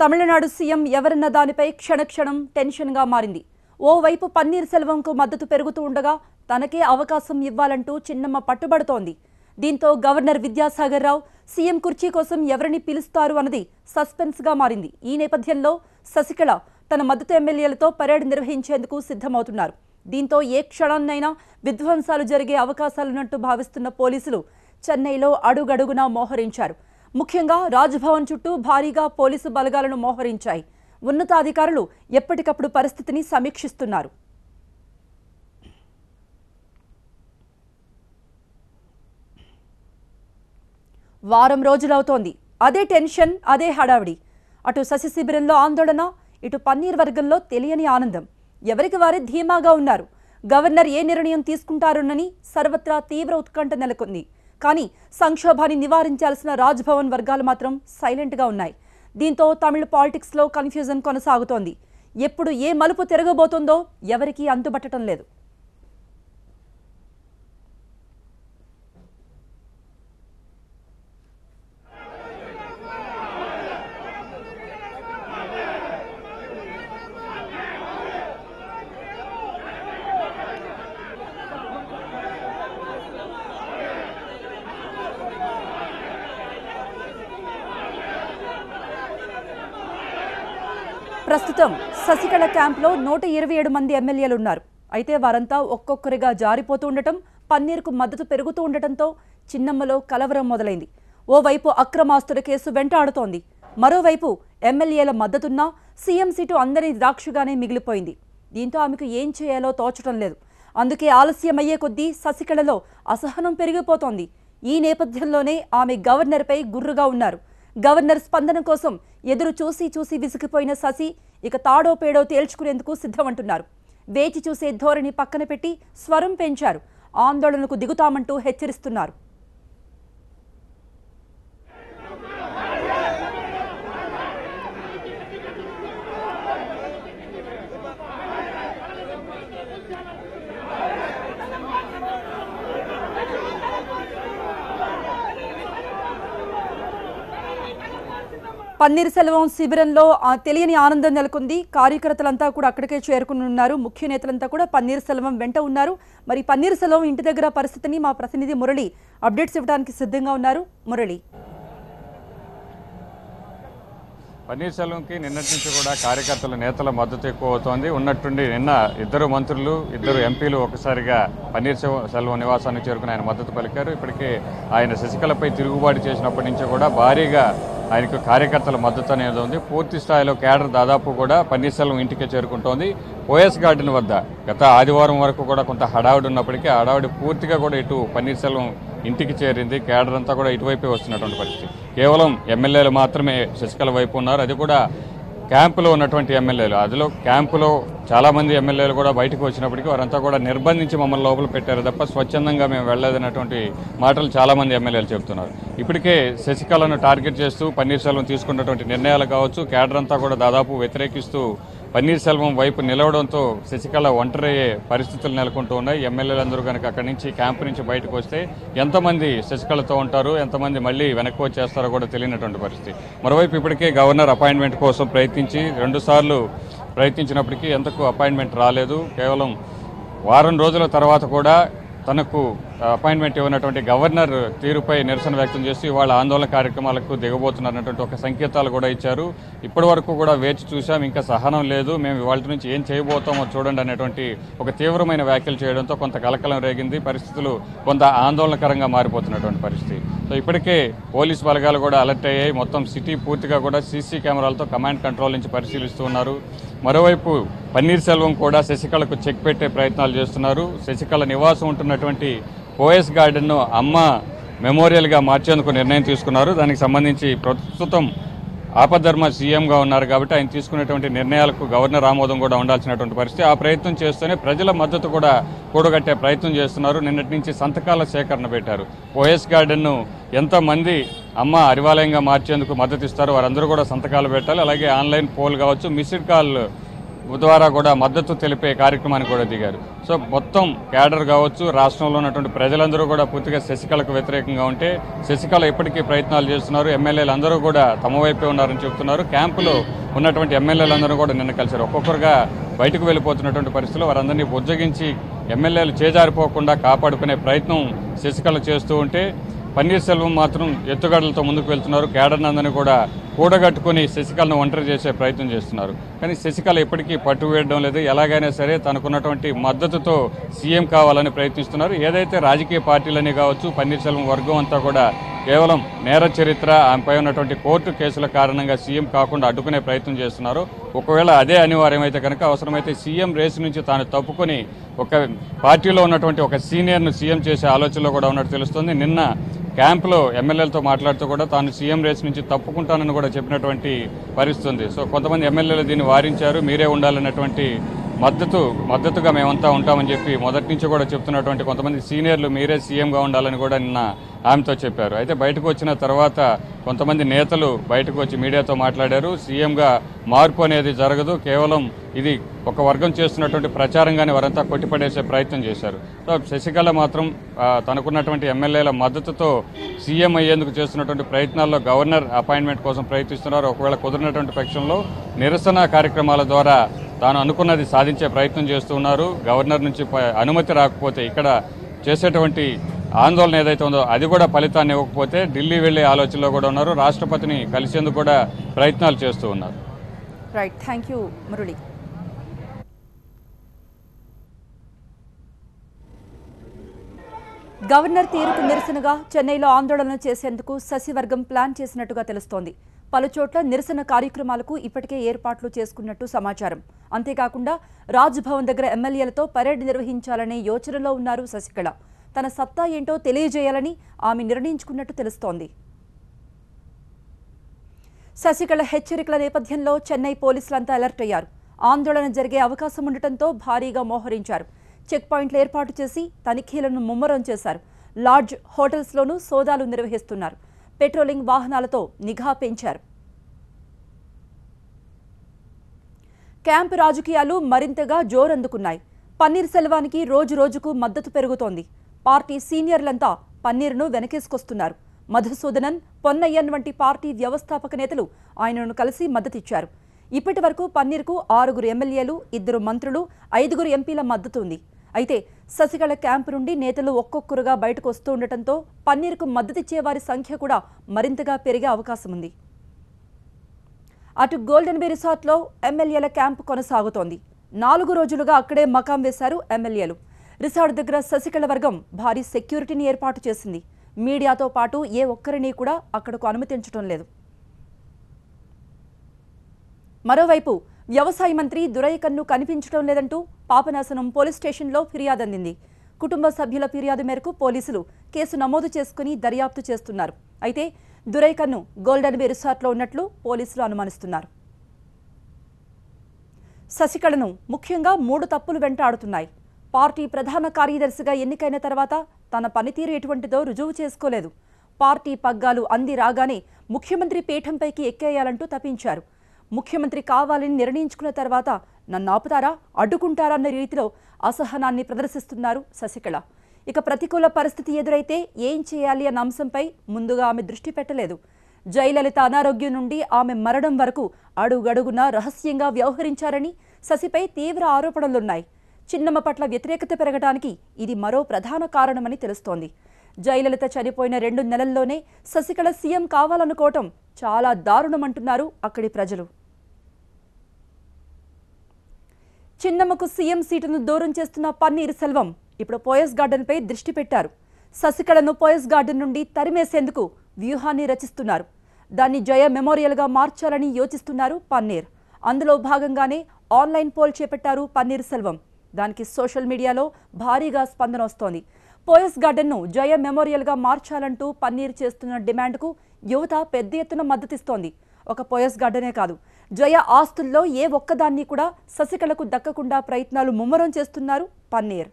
Tamil Nadu CM ఎవరన్న దానిపై క్షణక్షణం టెన్షన్గా మారింది. ఓవైపు పన్నీర్ సెల్వంకు మద్దతు పెరుగుతూ ఉండగా తనకే అవకాశం ఇవ్వాలంటూ చిన్నమ్మ పట్టుబడుతోంది. దీంతో గవర్నర్ విద్యాసాగర్ రావు సీఎం కుర్చీ కోసం ఎవరిని పిలుస్తారు అన్నది సస్పెన్స్గా మారింది. ఈ నేపథ్యంలో శశికళ తన మద్దతు ఎమ్మెల్యేలతో పరేడ్ నిర్వహించేందుకు సిద్ధమవుతున్నారు. దీంతో ఏ క్షణాన్నైనా విధ్వంసాలు జరిగే అవకాశాలున్నట్టు భావిస్తున్న పోలీసులు చెన్నైలో అడుగడుగునా మోహరించారు. ముఖ్యంగా రాజ్భవన్ చుట్టూ భారీగా పోలీసు బలగాలను మోహరించాయి. ఉన్నతాధికారులు ఎప్పటికప్పుడు పరిస్థితిని సమీక్షిస్తున్నారు. వారం రోజులవుతోంది. అదే టెన్షన్, అదే హడావిడి. అటు శశి శిబిరంలో ఆందోళన, ఇటు పన్నీర్ వర్గంలో తెలియని ఆనందం. ఎవరికి వారే ధీమాగా ఉన్నారు. గవర్నర్ ఏ నిర్ణయం తీసుకుంటారోనని సర్వత్రా తీవ్ర ఉత్కంఠ నెలకొంది. కానీ సంక్షోభాన్ని నివారించాల్సిన రాజ్భవన్ వర్గాలు మాత్రం సైలెంట్గా ఉన్నాయి. దీంతో తమిళ పాలిటిక్స్లో కన్ఫ్యూజన్ కొనసాగుతోంది. ఎప్పుడు ఏ మలుపు తిరగబోతుందో ఎవరికీ అంతుబట్టడం లేదు. ప్రస్తుతం శశికళ క్యాంప్లో 127 మంది ఎమ్మెల్యేలు ఉన్నారు. అయితే వారంతా ఒక్కొక్కరిగా జారిపోతూ ఉండటం, పన్నీర్కు మద్దతు పెరుగుతూ ఉండటంతో చిన్నమ్మలో కలవరం మొదలైంది. ఓవైపు అక్రమాస్తుల కేసు వెంటాడుతోంది. మరోవైపు ఎమ్మెల్యేల మద్దతున్నా సీఎం సీటు అందరి ద్రాక్షగానే మిగిలిపోయింది. దీంతో ఆమెకు ఏం చేయాలో తోచటం లేదు. అందుకే ఆలస్యమయ్యే కొద్దీ శశికళలో అసహనం పెరిగిపోతోంది. ఈ నేపథ్యంలోనే ఆమె గవర్నర్పై గుర్రుగా ఉన్నారు. గవర్నర్ స్పందన కోసం ఎదురు చూసి చూసి విసిగిపోయిన శశి ఇక తాడో పేడో తేల్చుకునేందుకు సిద్ధమంటున్నారు. వేచి చూసే ధోరణి పక్కన పెట్టి స్వరం పెంచారు. ఆందోళనకు దిగుతామంటూ హెచ్చరిస్తున్నారు. పన్నీర్ సెల్వం శిబిరంలో తెలియని ఆనందం నెలకొంది. కార్యకర్తలంతా కూడా అక్కడికే చేరుకుని ఉన్నారు. ముఖ్య నేతలంతా కూడా పన్నీర్ సెల్వం వెంట ఉన్నారు. మరి పన్నీర్ సెల్వం ఇంటి దగ్గర పరిస్థితిని మా ప్రతినిధి మురళి అప్డేట్స్ ఇవ్వడానికి సిద్ధంగా ఉన్నారు. మురళి, పన్నీర్ సెల్వంకి నిన్నటి నుంచి కూడా కార్యకర్తల నేతల మద్దతు ఎక్కువ అవుతోంది. ఉన్నట్టుండి నిన్న ఇద్దరు మంత్రులు, ఇద్దరు ఎంపీలు ఒకసారిగా పన్నీర్ సెల్వం నివాసానికి చేరుకుని ఆయన మద్దతు పలికారు. ఇప్పటికే ఆయన శశికళపై తిరుగుబాటు చేసినప్పటి నుంచి కూడా భారీగా ఆయనకు కార్యకర్తల మద్దతు అనేది ఉంది. పూర్తి స్థాయిలో కేడర్ దాదాపు కూడా పన్నీర్ సెల్వం ఇంటికే చేరుకుంటోంది. ఓఎస్ గార్డెన్ వద్ద గత ఆదివారం వరకు కూడా కొంత హడావుడి ఉన్నప్పటికీ హడావుడి పూర్తిగా కూడా ఇటు పన్నీర్ సెల్వం ఇంటికి చేరింది. కేడర్ అంతా కూడా ఇటువైపే వస్తున్నటువంటి పరిస్థితి. కేవలం ఎమ్మెల్యేలు మాత్రమే శశికళ వైపు ఉన్నారు. అది కూడా క్యాంపులో ఉన్నటువంటి ఎమ్మెల్యేలు. అందులో క్యాంపులో చాలామంది ఎమ్మెల్యేలు కూడా బయటకు వచ్చినప్పటికీ వారంతా కూడా నిర్బంధించి మమ్మల్ని లోపల పెట్టారు తప్ప స్వచ్ఛందంగా మేము వెళ్ళలేదన్నటువంటి మాటలు చాలామంది ఎమ్మెల్యేలు చెబుతున్నారు. ఇప్పటికే శశికళను టార్గెట్ చేస్తూ పన్నీర్ సెల్వం తీసుకున్నటువంటి నిర్ణయాలు కావచ్చు, కేడర్ అంతా కూడా దాదాపు వ్యతిరేకిస్తూ పన్నీర్ సెల్వం వైపు నిలవడంతో శశికళ ఒంటరయ్యే పరిస్థితులు నెలకొంటూ ఉన్నాయి. ఎమ్మెల్యేలందరూ కనుక అక్కడి నుంచి క్యాంపు నుంచి బయటకు వస్తే ఎంతమంది శశికళతో ఉంటారు, ఎంతమంది మళ్ళీ వెనక్కి వచ్చేస్తారో కూడా తెలియనటువంటి పరిస్థితి. మరోవైపు ఇప్పటికే గవర్నర్ అపాయింట్మెంట్ కోసం ప్రయత్నించి 2 సార్లు ప్రయత్నించినప్పటికీ ఎంతకు అపాయింట్మెంట్ రాలేదు. కేవలం వారం రోజుల తర్వాత కూడా తనకు అపాయింట్మెంట్ ఇవ్వనటువంటి గవర్నర్ తీరుపై నిరసన వ్యక్తం చేసి వాళ్ళ ఆందోళన కార్యక్రమాలకు దిగబోతున్నారన్నటువంటి ఒక సంకేతాలు కూడా ఇచ్చారు. ఇప్పటి వరకు కూడా వేచి చూసాం, ఇంకా సహనం లేదు, మేము వాళ్ళ నుంచి ఏం చేయబోతామో చూడండి అనేటువంటి ఒక తీవ్రమైన వ్యాఖ్యలు చేయడంతో కొంత కలకలం రేగింది. పరిస్థితులు కొంత ఆందోళనకరంగా మారిపోతున్నటువంటి పరిస్థితి. సో ఇప్పటికే పోలీస్ బలగాలు కూడా అలర్ట్ అయ్యాయి. మొత్తం సిటీ పూర్తిగా కూడా సీసీ కెమెరాలతో కమాండ్ కంట్రోల్ నుంచి పరిశీలిస్తూ ఉన్నారు. మరోవైపు పన్నీర్ సెల్వం కూడా శశికళకు చెక్ పెట్టే ప్రయత్నాలు చేస్తున్నారు. శశికళ నివాసం ఉంటున్నటువంటి ఓఎస్ గార్డెన్ను అమ్మ మెమోరియల్గా మార్చేందుకు నిర్ణయం తీసుకున్నారు. దానికి సంబంధించి ప్రస్తుతం ఆపద్ధర్మ సీఎంగా ఉన్నారు కాబట్టి ఆయన తీసుకునేటువంటి నిర్ణయాలకు గవర్నర్ ఆమోదం కూడా ఉండాల్సినటువంటి పరిస్థితి. ఆ ప్రయత్నం చేస్తూనే ప్రజల మద్దతు కూడా కూడగట్టే ప్రయత్నం చేస్తున్నారు. నిన్నటి నుంచి సంతకాల సేకరణ పెట్టారు. ఓఎస్ గార్డెన్ను ఎంతమంది అమ్మ అరివాలయంగా మార్చేందుకు మద్దతు ఇస్తారో వారందరూ కూడా సంతకాలు పెట్టాలి. అలాగే ఆన్లైన్ పోల్ కావచ్చు, మిస్డ్ కాల్ ద్వారా కూడా మద్దతు తెలిపే కార్యక్రమానికి కూడా దిగారు. సో మొత్తం క్యాడర్ కావచ్చు, రాష్ట్రంలో ఉన్నటువంటి ప్రజలందరూ కూడా పూర్తిగా శశికళకు వ్యతిరేకంగా ఉంటే శశికళ ఇప్పటికీ ప్రయత్నాలు చేస్తున్నారు. ఎమ్మెల్యేలు అందరూ కూడా తమ వైపే ఉన్నారని చెప్తున్నారు. క్యాంపులో ఉన్నటువంటి ఎమ్మెల్యేలందరూ కూడా నిన్న కలిశారు. ఒక్కొక్కరుగా బయటకు వెళ్ళిపోతున్నటువంటి పరిస్థితుల్లో వారందరినీ బుజ్జగించి ఎమ్మెల్యేలు చేజారిపోకుండా కాపాడుకునే ప్రయత్నం శశికళ చేస్తూ ఉంటే పన్నీర్ సెల్వం మాత్రం ఎత్తుగడలతో ముందుకు వెళ్తున్నారు. క్యాడర్నందరినీ కూడా కూడగట్టుకుని శశికళను ఒంటరి చేసే ప్రయత్నం చేస్తున్నారు. కానీ శశికళ ఇప్పటికీ పట్టు వేయడం లేదు. ఎలాగైనా సరే తనకున్నటువంటి మద్దతుతో సీఎం కావాలని ప్రయత్నిస్తున్నారు. ఏదైతే రాజకీయ పార్టీలని కావచ్చు, పన్నీర్ సెల్వం వర్గం అంతా కూడా కేవలం నేర చరిత్ర, ఆమెపై ఉన్నటువంటి కోర్టు కేసుల కారణంగా సీఎం కాకుండా అడ్డుకునే ప్రయత్నం చేస్తున్నారు. ఒకవేళ అదే అనివార్యమైతే కనుక అవసరమైతే సీఎం రేసు నుంచి తాను తప్పుకొని ఒక పార్టీలో ఉన్నటువంటి ఒక సీనియర్ను సీఎం చేసే ఆలోచనలో కూడా ఉన్నట్టు తెలుస్తుంది. నిన్న క్యాంపులో ఎమ్మెల్యేలతో మాట్లాడుతూ కూడా తాను సీఎం రేస్ నుంచి తప్పుకుంటానని కూడా చెప్పినటువంటి పరిస్థితి ఉంది. సో కొంతమంది ఎమ్మెల్యేలు దీన్ని వారించారు. మీరే ఉండాలన్నటువంటి మద్దతుగా మేమంతా ఉంటామని చెప్పి మొదటి నుంచి కూడా చెప్తున్నటువంటి కొంతమంది సీనియర్లు మీరే సీఎంగా ఉండాలని కూడా నిన్న ఆమెతో చెప్పారు. అయితే బయటకు వచ్చిన తర్వాత కొంతమంది నేతలు బయటకు వచ్చి మీడియాతో మాట్లాడారు. సీఎంగా మార్పు అనేది జరగదు, కేవలం ఇది ఒక వర్గం చేస్తున్నటువంటి ప్రచారంగానే వారంతా కొట్టిపడేసే ప్రయత్నం చేశారు. సో శశికళ మాత్రం తనకున్నటువంటి ఎమ్మెల్యేల మద్దతుతో సీఎం అయ్యేందుకు చేస్తున్నటువంటి ప్రయత్నాల్లో గవర్నర్ అపాయింట్మెంట్ కోసం ప్రయత్నిస్తున్నారు. ఒకవేళ కుదిరినటువంటి పక్షంలో నిరసన కార్యక్రమాల ద్వారా తాను అనుకున్నది సాధించే ప్రయత్నం చేస్తున్నారు. గవర్నర్ నుంచి అనుమతి రాకపోతే ఇక్కడ చేసేటువంటి ఆందోళన ఏదైతే ఉందో అది కూడా ఫలితాన్ని ఇవ్వకపోతే ఢిల్లీ వెళ్లే ఆలోచనలో కూడా ఉన్నారు. రాష్ట్రపతిని కలిసేందుకు కూడా ప్రయత్నాలు చేస్తూ ఉన్నారు. Right, thank you Murali. Governor తీరుకు నిరసనగా చెన్నైలో ఆందోళన చేసేందుకు శశివర్గం ప్లాన్ చేసినట్టుగా తెలుస్తోంది. పలుచోట్ల నిరసన కార్యక్రమాలకు ఇప్పటికే ఏర్పాట్లు చేసుకున్నట్టు సమాచారం. అంతేకాకుండా రాజ్భవన్ దగ్గర ఎమ్మెల్యేలతో పరేడ్ నిర్వహించాలనే యోచనలో ఉన్నారు శశికళ. తన సత్తా ఏంటో తెలియజేయాలని ఆమె నిర్ణయించుకున్నట్టు తెలుస్తోంది. శశికళ హెచ్చరికల నేపథ్యంలో చెన్నై పోలీసులంతా అలర్ట్ అయ్యారు. ఆందోళన జరిగే అవకాశం ఉండటంతో భారీగా మోహరించారు. చెక్ పాయింట్లు ఏర్పాటు చేసి తనిఖీలను ముమ్మరం చేశారు. లాడ్జ్, హోటల్స్లోనూ సోదాలు నిర్వహిస్తున్నారు. పెట్రోలింగ్ వాహనాలతో నిఘా పెంచారు. క్యాంపు రాజకీయాలు మరింతగా జోరందుకున్నాయి. పన్నీర్ సెల్వానికి రోజు రోజుకు మద్దతు పెరుగుతోంది. పార్టీ సీనియర్లంతా పన్నీర్ను వెనకేసుకొస్తున్నారు. మధుసూదనన్, పొన్నయ్యన్ వంటి పార్టీ వ్యవస్థాపక నేతలు ఆయనను కలిసి మద్దతిచ్చారు. ఇప్పటి వరకు పన్నీర్కు 6 ఎమ్మెల్యేలు, 2 మంత్రులు, 5 ఎంపీల మద్దతు ఉంది. అయితే శశికళ క్యాంపు నుండి నేతలు ఒక్కొక్కరుగా బయటకు వస్తూ ఉండటంతో పన్నీర్కు మద్దతిచ్చే వారి సంఖ్య కూడా మరింతగా పెరిగే అవకాశం ఉంది. అటు గోల్డెన్ బే రిసార్ట్లో ఎమ్మెల్యేల క్యాంపు కొనసాగుతోంది. 4 రోజులుగా అక్కడే మకాం వేశారు ఎమ్మెల్యేలు. రిసార్ట్ దగ్గర శశికళ వర్గం భారీ సెక్యూరిటీని ఏర్పాటు చేసింది. మీడియాతో పాటు ఏ ఒక్కరిని కూడా అక్కడకు అనుమతించడం లేదు. మరోవైపు వ్యవసాయ మంత్రి దురైకన్ను కనిపించడం లేదంటూ పాపనాశనం పోలీస్ స్టేషన్లో ఫిర్యాదు అందింది. కుటుంబ సభ్యుల ఫిర్యాదు మేరకు పోలీసులు కేసు నమోదు చేసుకుని దర్యాప్తు చేస్తున్నారు. అయితే దురైకన్ను గోల్డెన్ బే రిసార్ట్లో ఉన్నట్లు పోలీసులు అనుమానిస్తున్నారు. శశికళను ముఖ్యంగా 3 తప్పులు వెంటాడుతున్నాయి. పార్టీ ప్రధాన కార్యదర్శిగా ఎన్నికైన తర్వాత తన పనితీరు ఎటువంటిదో రుజువు చేసుకోలేదు. పార్టీ పగ్గాలు అంది రాగానే ముఖ్యమంత్రి పీఠంపైకి ఎక్కేయాలంటూ తప్పించారు. ముఖ్యమంత్రి కావాలని నిర్ణయించుకున్న తర్వాత నన్ను ఆపుతారా, అడ్డుకుంటారన్న రీతిలో అసహనాన్ని ప్రదర్శిస్తున్నారు శశికళ. ఇక ప్రతికూల పరిస్థితి ఎదురైతే ఏం చేయాలి అన్న అంశంపై ముందుగా ఆమె దృష్టి పెట్టలేదు. జయలలిత అనారోగ్యం నుండి ఆమె మరణం వరకు అడుగడుగునా రహస్యంగా వ్యవహరించారని శశిపై తీవ్ర ఆరోపణలున్నాయి. చిన్నమ్మ పట్ల వ్యతిరేకత పెరగడానికి ఇది మరో ప్రధాన కారణమని తెలుస్తోంది. జయలలిత చనిపోయిన 2 నెలల్లోనే శశికళ సీఎం కావాలనుకోవటం చాలా దారుణమంటున్నారు అక్కడి ప్రజలు. చిన్నమ్మకు సీఎం సీటును దూరం చేస్తున్న పన్నీర్ సెల్వం ఇప్పుడు పోయస్ గార్డెన్పై దృష్టి పెట్టారు. శశికళను పోయస్ గార్డెన్ నుండి తరిమేసేందుకు వ్యూహాన్ని రచిస్తున్నారు. దాన్ని జయ మెమోరియల్గా మార్చాలని యోచిస్తున్నారు పన్నీర్. అందులో భాగంగానే ఆన్లైన్ పోల్ చేపట్టారు పన్నీర్ సెల్వం. దానికి సోషల్ మీడియాలో భారీగా స్పందన వస్తోంది. పోయస్ గార్డెన్ను జయ మెమోరియల్గా మార్చాలంటూ పన్నీర్ చేస్తున్న డిమాండ్కు యువత పెద్ద ఎత్తున మద్దతిస్తోంది. ఒక పోయస్ గార్డెనే కాదు, జయ ఆస్తుల్లో ఏ ఒక్కదాన్ని కూడా శశికళకు దక్కకుండా ప్రయత్నాలు ముమ్మరం చేస్తున్నారు పన్నీర్.